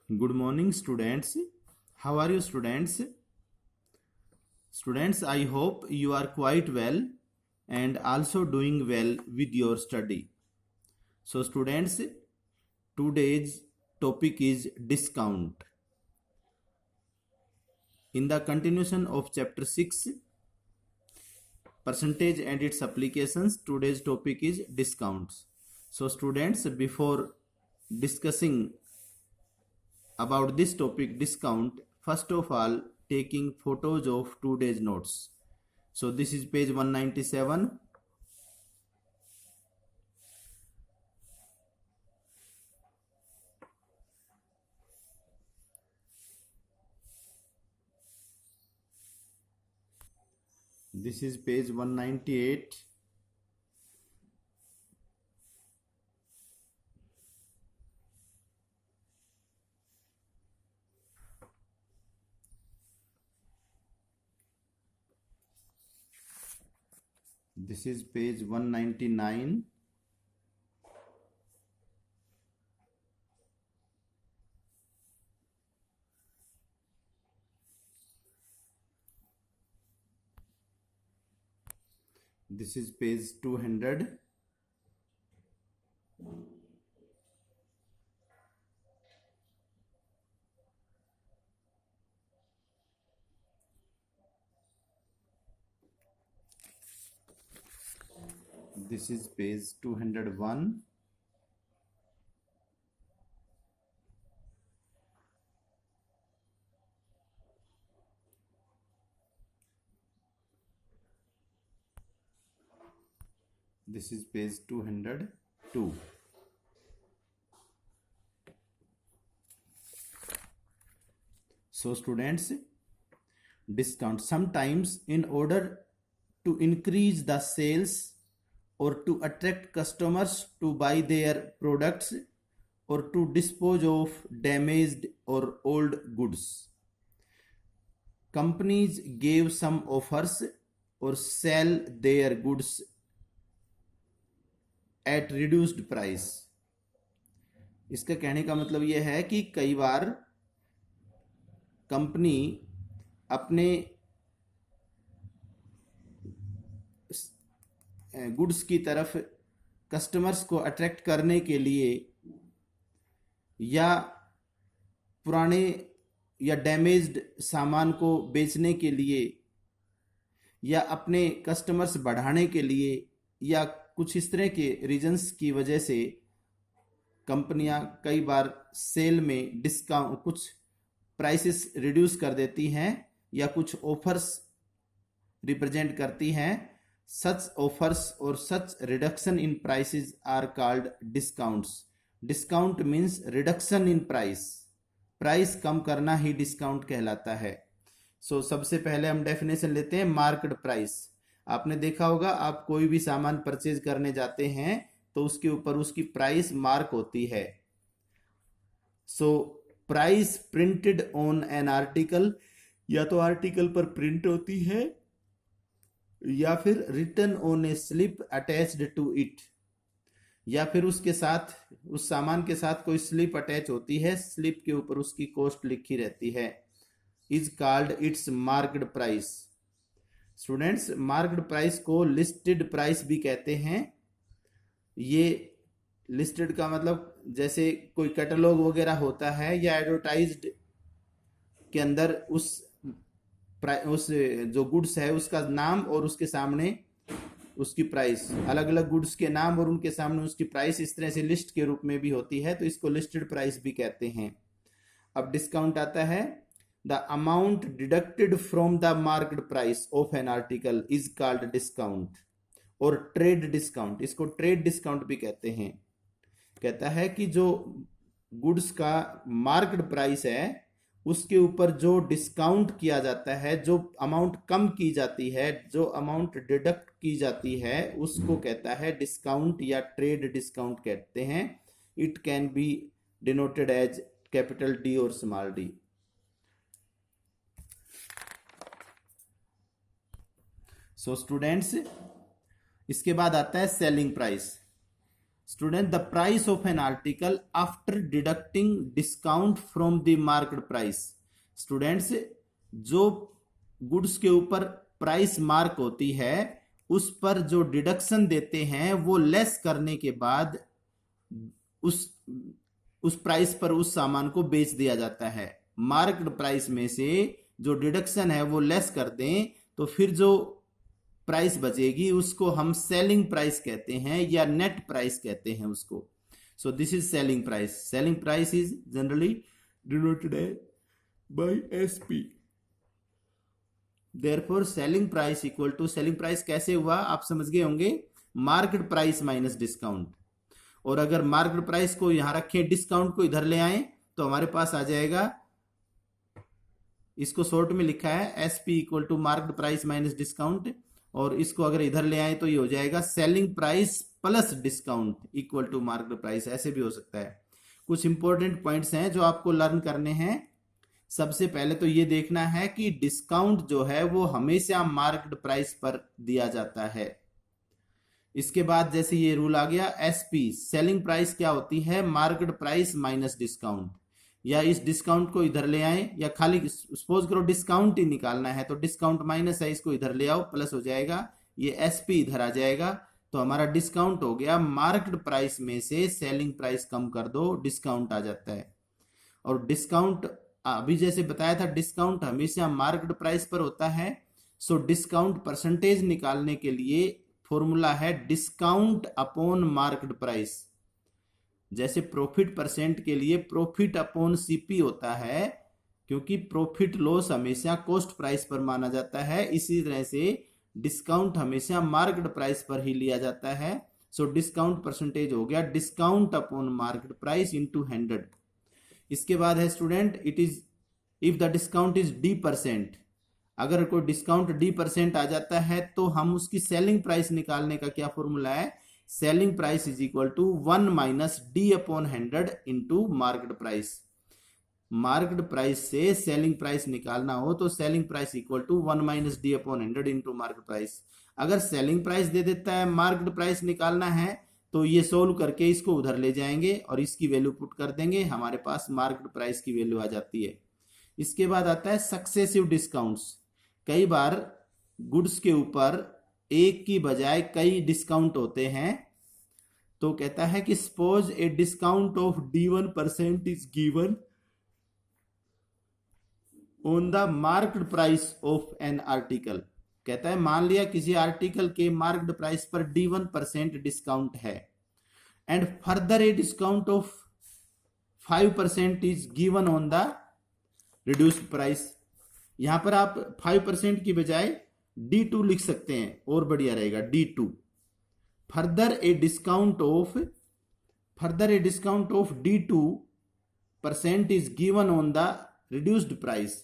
Good morning, students. How are you, students? Students, I hope you are quite well and also doing well with your study. So, students, today's topic is discount. In the continuation of chapter 6, percentage and its applications, today's topic is discounts. So, students, before discussing about this topic discount, first of all taking photos of today's notes. So this is page 197. This is page 198. This is page 199. This is page 200. This is page 201. This is page 202. So students, discount sometimes in order to increase the sales or to attract customers to buy their products or to dispose of damaged or old goods. Companies gave some offers or sell their goods at reduced price. इसका कहने का मतलब यह है कि कई बार company अपने goods की तरफ कस्टमर्स को अट्रैक्ट करने के लिए या पुराने या डैमेज्ड सामान को बेचने के लिए या अपने कस्टमर्स बढ़ाने के लिए या कुछ इस तरह के रीजंस की वजह से कंपनियां कई बार सेल में डिस्काउंट कुछ प्राइसेस रिड्यूस कर देती हैं या कुछ ऑफर्स रिप्रेजेंट करती हैं. सच ऑफर्स और such reduction in prices are called discounts. Discount means reduction in price. Price कम करना ही डिस्काउंट कहलाता है. सो सबसे पहले हम डेफिनेशन लेते हैं मार्केट प्राइस. आपने देखा होगा आप कोई भी सामान परचेज करने जाते हैं तो उसके ऊपर उसकी प्राइस मार्क होती है. So price printed on an article, या तो आर्टिकल पर प्रिंट होती है या फिर written on a slip attached to it, या फिर उसके साथ उस सामान के साथ कोई स्लिप अटैच होती है, स्लिप के ऊपर उसकी कॉस्ट लिखी रहती है. Is called its marked price. Students, marked price को लिस्टेड प्राइस भी कहते हैं. ये लिस्टेड का मतलब जैसे कोई कैटलॉग वगैरह होता है या एडवर्टाइज्ड के अंदर उस जो गुड्स है उसका नाम और उसके सामने उसकी प्राइस, अलग अलग गुड्स के नाम और उनके सामने उसकी प्राइस इस तरह से लिस्ट के रूप में भी होती है, तो इसको लिस्टेड प्राइस भी कहते हैं. अब डिस्काउंट आता है. The amount deducted from the market price of an article is called discount. और ट्रेड डिस्काउंट, इसको ट्रेड डिस्काउंट भी कहते हैं. कहता है कि जो गुड्स का मार्केट प्राइस है उसके ऊपर जो डिस्काउंट किया जाता है, जो अमाउंट कम की जाती है, जो अमाउंट डिडक्ट की जाती है, उसको कहता है डिस्काउंट या ट्रेड डिस्काउंट कहते हैं. It can be denoted as capital D और स्मॉल डी. सो स्टूडेंट्स, इसके बाद आता है selling price. Student the price of an article after deducting discount from the market price. Students, जो गुड्स के ऊपर प्राइस मार्क होती है उस पर जो डिडक्शन देते हैं वो लेस करने के बाद उस प्राइस पर उस सामान को बेच दिया जाता है। मार्केट प्राइस में से जो डिडक्शन है वो लेस कर दें तो फिर जो प्राइस बचेगी उसको हम सेलिंग प्राइस कहते हैं या नेट प्राइस कहते हैं उसको। So this is selling price. Selling price is generally denoted by SP. Therefore selling price equal to, selling price कैसे हुआ आप समझ गए होंगे, मार्केट प्राइस माइनस डिस्काउंट। और अगर मार्केट प्राइस को यहां रखें, डिस्काउंट को इधर ले आए तो हमारे पास आ जाएगा, इसको शॉर्ट में लिखा है SP equal to market price minus discount, और इसको अगर इधर ले आए तो ये हो जाएगा selling price plus discount equal to market price. ऐसे भी हो सकता है। कुछ इंपॉर्टेंट पॉइंट्स हैं जो आपको लर्न करने हैं। सबसे पहले तो ये देखना है कि डिस्काउंट जो है वो हमेशा मार्केट प्राइस पर दिया जाता है। इसके बाद जैसे ये रूल आ गया एसपी, सेलिंग प्राइस क्या होती है, मार्केट प्राइस माइनस डिस्काउंट। या इस डिस्काउंट को इधर ले आए, या खाली सपोज करो डिस्काउंट ही निकालना है तो डिस्काउंट माइनस है, इसको इधर ले आओ, प्लस हो जाएगा, ये एसपी इधर आ जाएगा, तो हमारा डिस्काउंट हो गया। मार्केट प्राइस में से सेलिंग प्राइस कम कर दो, डिस्काउंट आ जाता है। और डिस्काउंट अभी जैसे बताया था, डिस्काउंट हमेशा मार्केट प्राइस पर होता है। सो डिस्काउंट परसेंटेज निकालने के लिए फॉर्मूला है डिस्काउंट अपॉन मार्केट प्राइस। जैसे प्रॉफिट परसेंट के लिए प्रॉफिट अपॉन सीपी होता है, क्योंकि प्रॉफिट लॉस हमेशा कॉस्ट प्राइस पर माना जाता है, इसी तरह से डिस्काउंट हमेशा मार्केट प्राइस पर ही लिया जाता है। सो डिस्काउंट परसेंटेज हो गया discount upon market price into 100। इसके बाद है student, it is if the discount is D%। अगर कोई डिस्काउंट D% आ जाता है तो हम उसकी सेलिंग प्राइस निकालने का क्या फॉर्मूला है, selling price is equal to 1 minus D upon 100 into market price. Market price से सेलिंग प्राइस निकालना हो तो selling price equal to 1 minus D upon 100 into market price. अगर सेलिंग प्राइस दे देता है, मार्केट प्राइस निकालना है, तो ये सोल्व करके इसको उधर ले जाएंगे और इसकी वैल्यू पुट कर देंगे, हमारे पास मार्केट प्राइस की वैल्यू आ जाती है। इसके बाद आता है सक्सेसिव डिस्काउंट्स। कई बार गुड्स के ऊपर एक की बजाय कई डिस्काउंट होते हैं, तो कहता है कि suppose A discount of D1% is given on the market price of an article. कहता है मान लिया किसी आर्टिकल के मार्केट प्राइस पर D1% डिस्काउंट है, and further a discount of 5% is given on the reduced price. यहां पर आप 5% की बजाय D2 लिख सकते हैं, और बढ़िया रहेगा D2। Further a discount of D2% is given on the reduced price,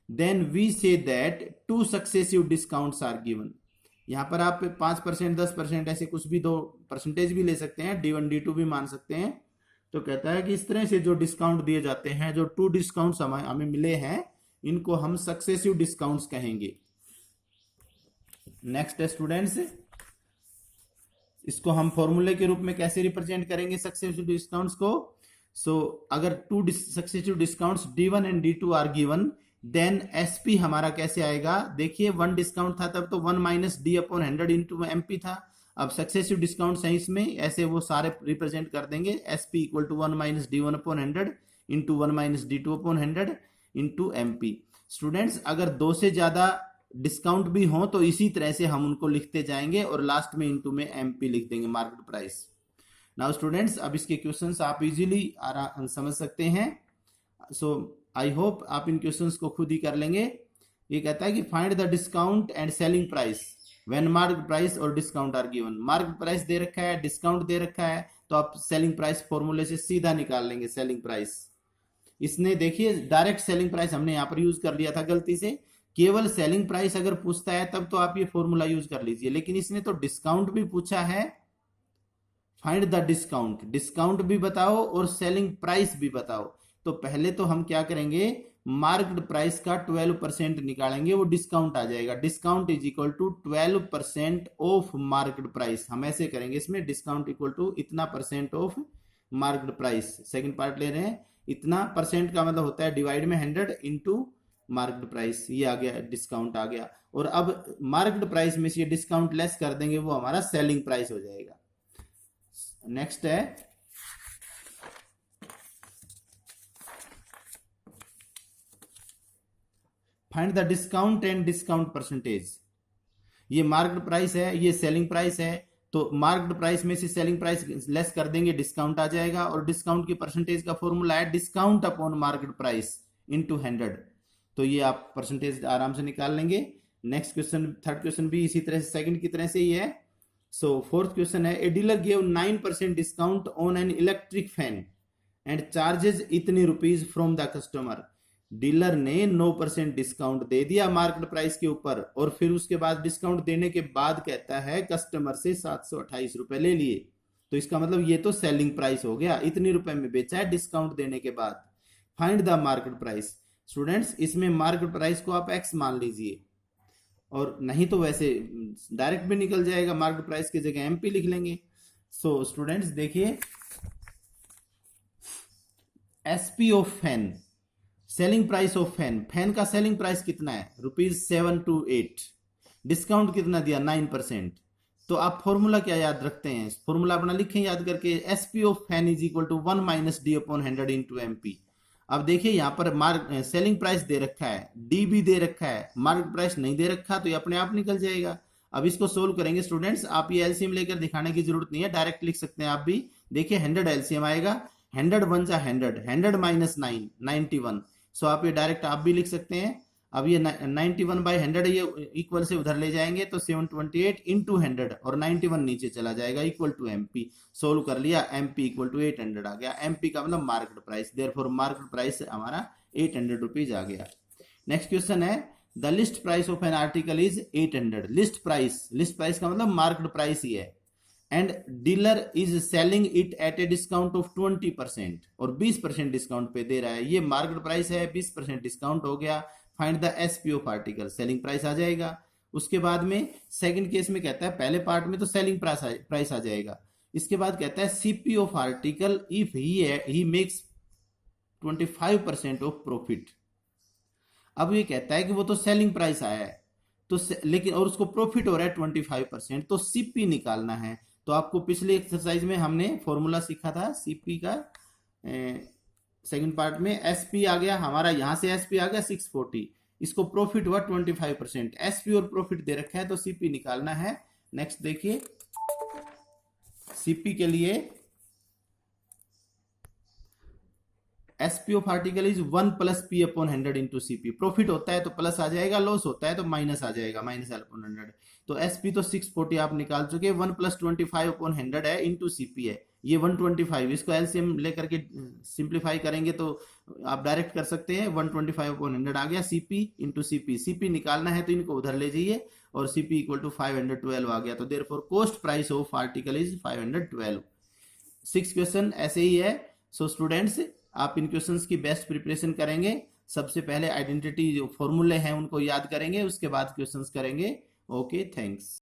then we say that 2 successive discounts are given. यहां पर आप 5%, 10% ऐसे कुछ भी दो परसेंटेज भी ले सकते हैं, D1 D2 भी मान सकते हैं। तो कहता है कि इस तरह से जो डिस्काउंट दिए जाते हैं, जो 2 डिस्काउंट्स हमें मिले हैं, इनको हम सक्सेसिव डिस्काउंट्स कहेंगे। नेक्स्ट है स्टूडेंट्स, इसको हम फॉर्मूले के रूप में कैसे रिप्रेजेंट करेंगे सक्सेसिव डिस्काउंट्स को। अगर 2 successive discounts D1 and D2 are given, then SP हमारा कैसे आएगा, देखिए 1 डिस्काउंट था तब तो 1 minus D upon 100 into MP था। अब सक्सेसिव डिस्काउंट्स हैं इसमें, ऐसे वो सारे रिप्रेजेंट कर देंगे, SP equal to 1 minus D1 upon 100 into 1 minus D2 upon 100 into MP। Students, अगर 2 से ज्यादा डिस्काउंट भी हो तो इसी तरह से हम उनको लिखते जाएंगे और लास्ट में इंटू में MP लिख देंगे, मार्केट प्राइस। नाउ स्टूडेंट्स, अब इसके क्वेश्चंस आप इजीली समझ सकते हैं। सो आई होप आप इन क्वेश्चंस को खुद ही कर लेंगे। ये कहता है कि find the discount and selling price when market price और discount are given. Market price दे रखा है, डिस्काउंट दे रखा है, तो आप सेलिंग प्राइस फॉर्मूले से सीधा निकाल लेंगे सेलिंग प्राइस। इसने देखिए डायरेक्ट सेलिंग प्राइस हमने यहाँ पर यूज कर लिया था गलती से। केवल सेलिंग प्राइस अगर पूछता है तब तो आप ये फॉर्मूला यूज कर लीजिए, लेकिन इसने तो डिस्काउंट भी पूछा है। फाइंड द डिस्काउंट, डिस्काउंट भी बताओ और सेलिंग प्राइस भी बताओ। तो पहले तो हम क्या करेंगे, मार्केट प्राइस का 12% निकालेंगे, वो डिस्काउंट आ जाएगा। Discount is equal to 12% of market price, हम ऐसे करेंगे इसमें, डिस्काउंट इक्वल टू इतना percent of market price. Second part ले रहे हैं, इतना परसेंट का मतलब होता है डिवाइड में 100 इंटू मार्केट प्राइस, ये आ गया, डिस्काउंट आ गया। और अब मार्केट प्राइस में से ये डिस्काउंट लेस कर देंगे, वो हमारा सेलिंग प्राइस हो जाएगा। नेक्स्ट है find the discount and discount percentage. ये मार्केट प्राइस है, ये सेलिंग प्राइस है, तो मार्केट प्राइस में से सेलिंग प्राइस लेस कर देंगे, डिस्काउंट आ जाएगा। और डिस्काउंट की परसेंटेज का फॉर्मूला है discount upon market price into 100, तो ये आप परसेंटेज आराम से निकाल लेंगे। नेक्स्ट क्वेश्चन, थर्ड क्वेश्चन भी इसी तरह से सेकंड की तरह से ही है। सो फोर्थ क्वेश्चन है, a dealer give 9% discount on an electric fan and charges इतनी rupees from the customer. Dealer ने 9% डिस्काउंट दे दिया मार्केट प्राइस के ऊपर, और फिर उसके बाद डिस्काउंट देने के बाद कहता है कस्टमर से 728 रुपए ले लिए, तो इसका मतलब ये तो सेलिंग प्राइस हो गया, इतनी रुपए में बेचा है डिस्काउंट देने के बाद। Find the market price. Students, इसमें मार्केट प्राइस को आप एक्स मान लीजिए, और नहीं तो वैसे डायरेक्ट भी निकल जाएगा, मार्केट प्राइस की जगह एमपी लिख लेंगे। सो स्टूडेंट्स देखिए, SP of fan, selling price of fan, fan का सेलिंग प्राइस कितना है, ₹728, डिस्काउंट कितना दिया, 9%। तो आप फॉर्मूला क्या याद रखते हैं, फॉर्मूला अपना लिखें याद करके, SP of fan is equal to 1 minus D upon 100 into MP. अब देखिए यहाँ पर सेलिंग प्राइस दे रखा है, डी भी दे रखा है, मार्केट प्राइस नहीं दे रखा, तो ये अपने आप निकल जाएगा। अब इसको सोल्व करेंगे स्टूडेंट्स, आप ये एलसीएम लेकर दिखाने की जरूरत नहीं है, डायरेक्ट लिख सकते हैं आप भी। देखिए 100 एलसीएम आएगा, 100 1 जा 100, 100 माइनस 9, 91। सो आप ये डायरेक्ट आप भी लिख सकते हैं। अब ये 91/100 ये इक्वल से उधर ले जाएंगे, तो 728 इंटू 100 और 91 नीचे चला जाएगा, इक्वल टू एमपी। सोल्व कर लिया, एमपी इक्वल टू 800 आ गया, एमपी का मतलब market price, therefore market price हमारा 800 रुपीज आ गया। नेक्स्ट क्वेश्चन है, the list price of an article is 800। List price का मतलब मार्केट प्राइस ही है, and dealer is selling it at A discount of 20%, और 20% डिस्काउंट पे दे रहा है। ये मार्केट प्राइस है, 20% डिस्काउंट हो गया। Find the SP of article, selling price आ जाएगा। उसके बाद में सेकंड केस में कहता है, पहले पार्ट में तो सेलिंग प्राइस आ जाएगा, इसके बाद कहता है CP of article if he makes 25% of profit. अब ये कहता है कि वो तो सेलिंग प्राइस आया है, तो लेकिन और उसको प्रॉफिट हो रहा है 25%, तो सीपी निकालना है। तो आपको पिछले एक्सरसाइज में हमने फॉर्मूला सीखा था सीपी का, सेकंड पार्ट में एसपी आ गया हमारा, यहां से एसपी आ गया 640, इसको प्रॉफिट हुआ 25%, एसपी और प्रॉफिट दे रखा है, तो सीपी निकालना है। नेक्स्ट देखिए, सीपी के लिए SP of article is 1 plus P upon 100 into CP. Profit होता है तो प्लस आ जाएगा, लॉस होता है तो माइनस आ जाएगा, माइनस एल अपॉन 100। तो एसपी तो 640 आप निकाल चुके, 1 प्लस 25 अपॉन 100 है, इंटू सीपी है ये 125। इसको एलसीएम लेकर के सिंप्लीफाई करेंगे तो आप डायरेक्ट कर सकते हैं, 125 अपॉन 100 आ गया, सीपी इंटू सीपी। सीपी निकालना है तो इनको उधर ले जाइए, और सीपी इक्वल टू 512 आ गया, तो therefore cost price of article is 512। 6 question ऐसे ही है। सो स्टूडेंट्स, आप इन क्वेश्चंस की बेस्ट प्रिपरेशन करेंगे। सबसे पहले आइडेंटिटी जो फॉर्मूले हैं उनको याद करेंगे, उसके बाद क्वेश्चंस करेंगे। Okay, thanks.